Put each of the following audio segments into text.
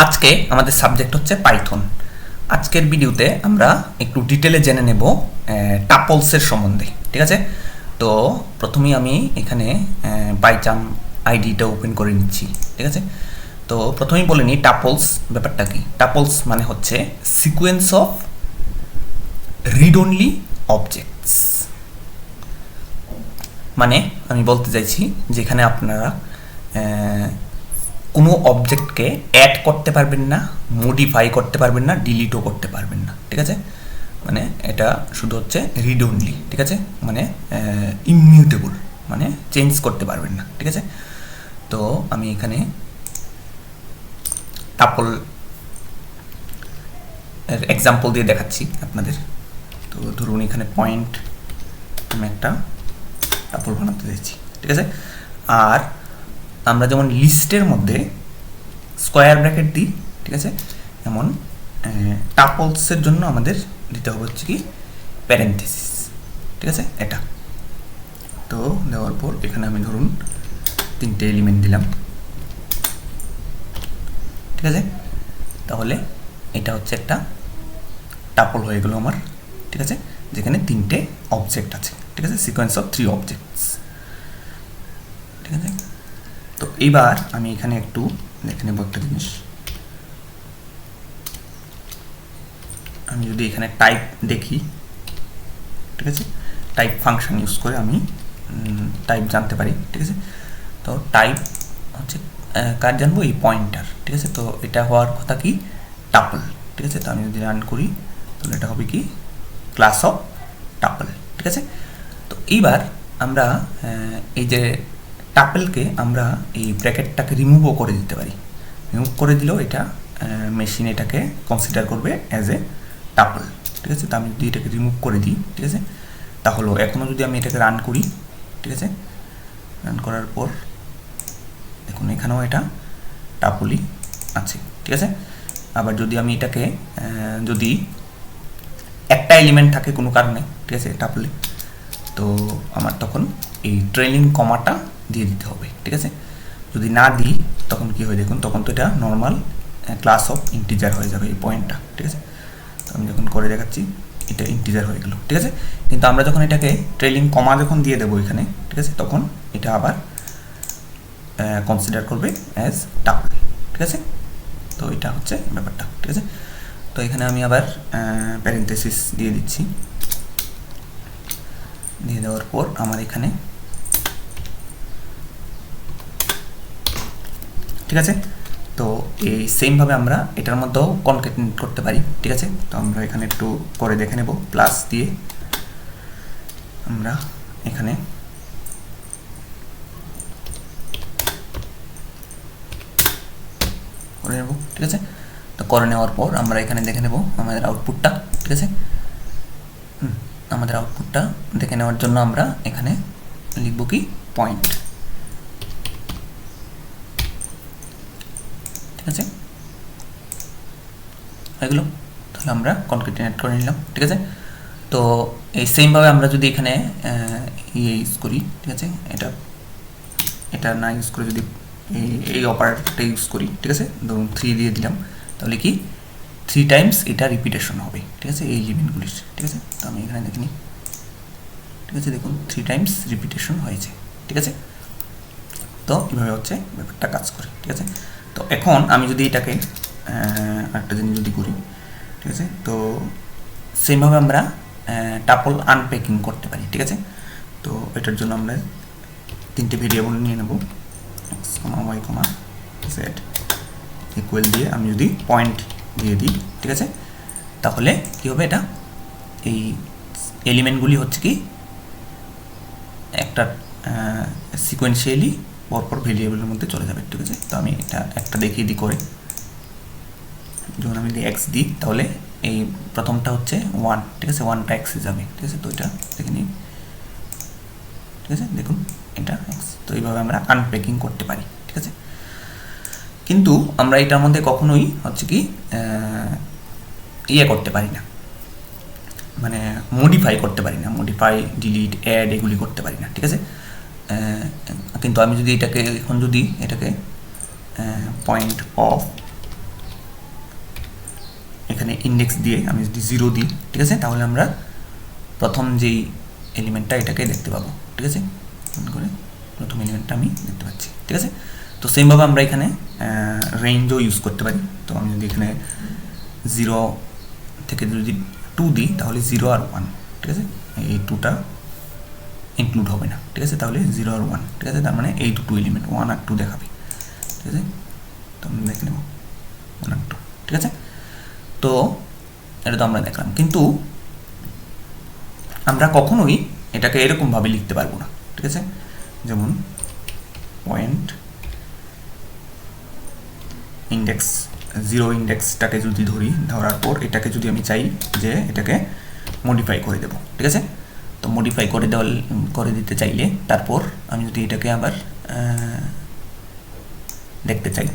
আজকে আমাদের সাবজেক্ট হচ্ছে পাইথন। আজকের ভিডিওতে আমরা একটু ডিটেলে জেনে নেব টাপলসের সম্বন্ধে। ঠিক আছে, তো প্রথমেই আমি এখানে পাইথন আইডিটা ওপেন করে নিচ্ছি। ঠিক আছে, তো প্রথমেই বলে নিই টাপলস ব্যাপারটা কি। টাপলস মানে হচ্ছে sequence of read only objects. মানে আমি বলতে চাইছি যেখানে আপনারা কোনো অবজেক্টকে অ্যাড করতে পারবেন না, মডিফাই করতে পারবেন না, ডিলিটও করতে পারবেন না। ঠিক আছে, মানে এটা শুধু হচ্ছে রিড অনলি। ঠিক আছে, মানে ইমিউটেবল, মানে চেঞ্জ করতে পারবেন না। ঠিক আছে, তো আমি এখানে টাপল এর এক্সাম্পল দিয়ে দেখাচ্ছি আপনাদের। তো ধরুন এখানে পয়েন্ট আমি একটা টাপল বানাতে চাইছি। ঠিক আছে, আর আমরা যেমন লিস্টের মধ্যে স্কোয়ার ব্র্যাকেট দিই, ঠিক আছে, এমন টাপলসের জন্য আমাদের দিতে হবে হচ্ছে কি প্যারেন্থেসিস। ঠিক আছে, এটা তো দেওয়ার পর এখানে আমি ধরুন 3টে এলিমেন্ট দিলাম। ঠিক আছে, তাহলে এটা হচ্ছে একটা টাপল হয়ে গেল আমার। ঠিক আছে, যেখানে 3টে অবজেক্ট আছে। ঠিক আছে, সিকোয়েন্স অফ 3 অবজেক্টস। ঠিক আছে, তো এইবার আমি এখানে একটু দেখে নেব একটা জিনিস। আমি যদি এখানে টাইপ দেখি, ঠিক আছে, টাইপ ফাংশন ইউজ করে আমি টাইপ জানতে পারি। ঠিক আছে, তো টাইপ হচ্ছে কার জানবো, এই পয়েন্টার। ঠিক আছে, তো এটা হওয়ার কথা কি টাপল। ঠিক আছে, তো আমি যদি রান করি তাহলে এটা হবে কি ক্লাস অফ টাপল। ঠিক আছে, তো এইবার আমরা এই যে টাপলকে আমরা এই ব্র্যাকেটটাকে রিমুভও করে দিতে পারি। রিমুভ করে দিলেও এটা মেশিন এটাকে কনসিডার করবে অ্যাজ এ টাপল। ঠিক আছে, তো আমি যদি এটাকে রিমুভ করে দিই, ঠিক আছে, তাহলে এখনও যদি আমি এটাকে রান করি, ঠিক আছে, রান করার পর দেখুন এখানেও এটা টাপলই আছে। ঠিক আছে, আবার যদি আমি এটাকে যদি একটা এলিমেন্ট থাকে কোনো কারণে, ঠিক আছে, টাপলে, তো আমার তখন এই ট্রেলিং কমাটা দিয়ে দিতে হবে। ঠিক আছে, যদি না দিই তখন কি হয় দেখুন, তখন তো এটা নর্মাল ক্লাস অফ ইন্টিজার হয়ে যাবে এই পয়েন্টটা। ঠিক আছে, তো আমি যখন করে দেখাচ্ছি এটা ইন্টিজার হয়ে গেল। ঠিক আছে, কিন্তু আমরা যখন এটাকে ট্রেলিং কমা যখন দিয়ে দেবো এখানে, ঠিক আছে, তখন এটা আবার কনসিডার করবে অ্যাজ টাপল। ঠিক আছে, তো এটা হচ্ছে ব্যাপারটা। ঠিক আছে, তো এখানে আমি আবার প্যারেন্থেসিস দিয়ে দিচ্ছি। দিয়ে দেওয়ার পর আমার এখানে, ঠিক আছে, তো এই সেমভাবে আমরা এটার মধ্যেও কনক্যাটিনেট করতে পারি। ঠিক আছে, তো আমরা এখানে একটু করে দেখে নেব। প্লাস দিয়ে আমরা এখানে করে নেব। ঠিক আছে, তো করে নেওয়ার পর আমরা এখানে দেখে নেব আমাদের আউটপুটটা। ঠিক আছে, আমাদের আউটপুটটা দেখে নেওয়ার জন্য আমরা এখানে লিখব কি পয়েন্ট। ঠিক আছে, এগুলো তাহলে আমরা কনক্যাটিনেট করে নিলাম। ঠিক আছে, তো এই সেমভাবে আমরা যদি এখানে ইয়ে ইউজ করি, ঠিক আছে, এটা এটা না ইউজ করে যদি এই অপারেটরটা ইউজ করি, ঠিক আছে, ধরুন 3 দিয়ে দিলাম, তাহলে কি 3 টাইমস এটা রিপিটেশন হবে। ঠিক আছে, এই এলিমেন্টগুলির। ঠিক আছে, তো আমি এখানে দেখে নিই। ঠিক আছে, দেখুন 3 টাইমস রিপিটেশন হয়েছে। ঠিক আছে, তো কীভাবে হচ্ছে ব্যাপারটা কাজ করে। ঠিক আছে, তো এখন আমি যদি এটাকে একটা জিনিস যদি করি, ঠিক আছে, তো সেমভাবে আমরা টাপল আনপ্যাকিং করতে পারি। ঠিক আছে, তো এটার জন্য আমরা 3টে ভেরিয়েবল নিয়ে নেব, এক্স কমা ওয়াই কমা জেড ইকুয়াল দিয়ে আমি যদি পয়েন্ট দিয়ে দিই, ঠিক আছে, তাহলে কী হবে, এটা এই এলিমেন্টগুলি হচ্ছে কি একটা সিকোয়েন্সিয়ালি পরপর ভেরিয়েবলের মধ্যে চলে যাবে। ঠিক আছে, তো আমি এটা একটা দেখিয়ে দিই করে। যখন আমি যদি এক্স দিই তাহলে এই প্রথমটা হচ্ছে 1। ঠিক আছে, 1টা এক্সে যাবে। ঠিক আছে, তো এটা দেখে নিই। ঠিক আছে, দেখুন এটা এক্স। তো এইভাবে আমরা আনপ্যাকিং করতে পারি। ঠিক আছে, কিন্তু আমরা এটার মধ্যে কখনোই হচ্ছে কি ইয়ে করতে পারি না, মানে মডিফাই করতে পারি না। মডিফাই, ডিলিট, অ্যাড এগুলি করতে পারি না। ঠিক আছে, কিন্তু আমি যদি এটাকে এখন যদি এটাকে পয়েন্ট অফ এখানে ইন্ডেক্স দিয়ে আমি যদি 0 দিই, ঠিক আছে, তাহলে আমরা প্রথম যেই এলিমেন্টটা এটাকে দেখতে পাবো, ঠিক আছে, মনে করে প্রথম এলিমেন্টটা আমি দেখতে পাচ্ছি, ঠিক আছে। তো সেমভাবে আমরা এখানে রেঞ্জও ইউজ করতে পারি। তো আমি যদি এখানে 0 থেকে যদি 2 দিই তাহলে 0 আর 1, ঠিক আছে, এই 2টা ইনক্লুড হবে না, ঠিক আছে, তাহলে 0 আর 1, ঠিক আছে, তার মানে এই দুটো এলিমেন্ট 1 আর 2 দেখাবে, ঠিক আছে। তো আমরা দেখে নেব 1 আর 2, ঠিক আছে। তো এটা তো আমরা দেখলাম, কিন্তু আমরা কখনোই এটাকে এরকমভাবে লিখতে পারবো না, ঠিক আছে। যেমন পয়েন্ট ইন্ডেক্স 0 ইন্ডেক্সটাকে যদি ধরার পর এটাকে যদি আমি চাই যে এটাকে মডিফাই করে দেব, ঠিক আছে। তো মডিফাই করে দিতে চাইলে তারপর আমি যদি এটাকে আবার দেখতে চাই,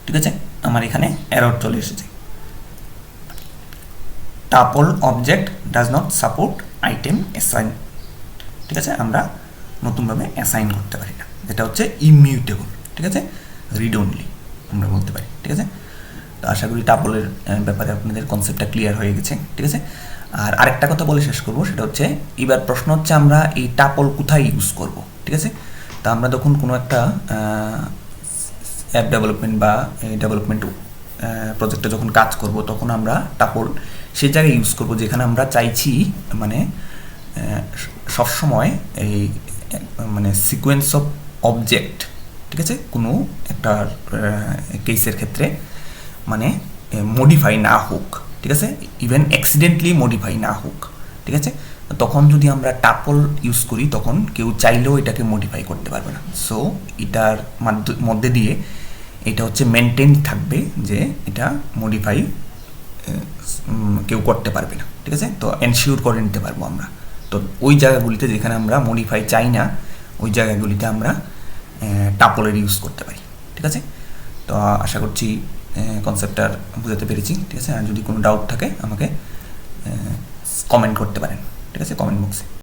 ঠিক আছে, আমার এখানে এরর চলে এসেছে, tuple object does not support item assign, ঠিক আছে, আমরা নতুনভাবে অ্যাসাইন করতে পারি না, যেটা হচ্ছে ইমিউটেবল, ঠিক আছে, রিড অনলি আমরা বলতে পারি, ঠিক আছে। তো আশা করি টাপলের ব্যাপারে আপনাদের কনসেপ্টটা ক্লিয়ার হয়ে গেছে, ঠিক আছে। আর আরেকটা কথা বলে শেষ করব, সেটা হচ্ছে এবার প্রশ্ন হচ্ছে আমরা এই টাপল কোথায় ইউজ করব, ঠিক আছে। তো আমরা যখন কোনো একটা অ্যাপ ডেভেলপমেন্ট বা ডেভেলপমেন্ট প্রজেক্টে যখন কাজ করব তখন আমরা টাপল সেই জায়গায় ইউজ করব যেখানে আমরা চাইছি মানে সবসময় এই মানে সিকোয়েন্স অফ অবজেক্ট, ঠিক আছে, কোনো একটা কেসের ক্ষেত্রে মানে মডিফাই না হোক, ঠিক আছে, ইভেন অ্যাক্সিডেন্টলি মডিফাই না হোক, ঠিক আছে। তখন যদি আমরা টাপল ইউজ করি তখন কেউ চাইলেও এটাকে মডিফাই করতে পারবে না। সো এটার মধ্যে দিয়ে এটা হচ্ছে মেনটেন থাকবে যে এটা মডিফাই কেউ করতে পারবে না, ঠিক আছে। তো এনশিওর করে নিতে পারবো আমরা। তো ওই জায়গাগুলিতে যেখানে আমরা মডিফাই চাই না ওই জায়গাগুলিতে আমরা টাপলের ইউজ করতে পারি, ঠিক আছে। তো আশা করছি কনসেপ্টটা বুঝাতে পেরেছি, ঠিক আছে। আর যদি কোনো ডাউট থাকে আমাকে কমেন্ট করতে পারেন, ঠিক আছে, কমেন্ট বক্সে।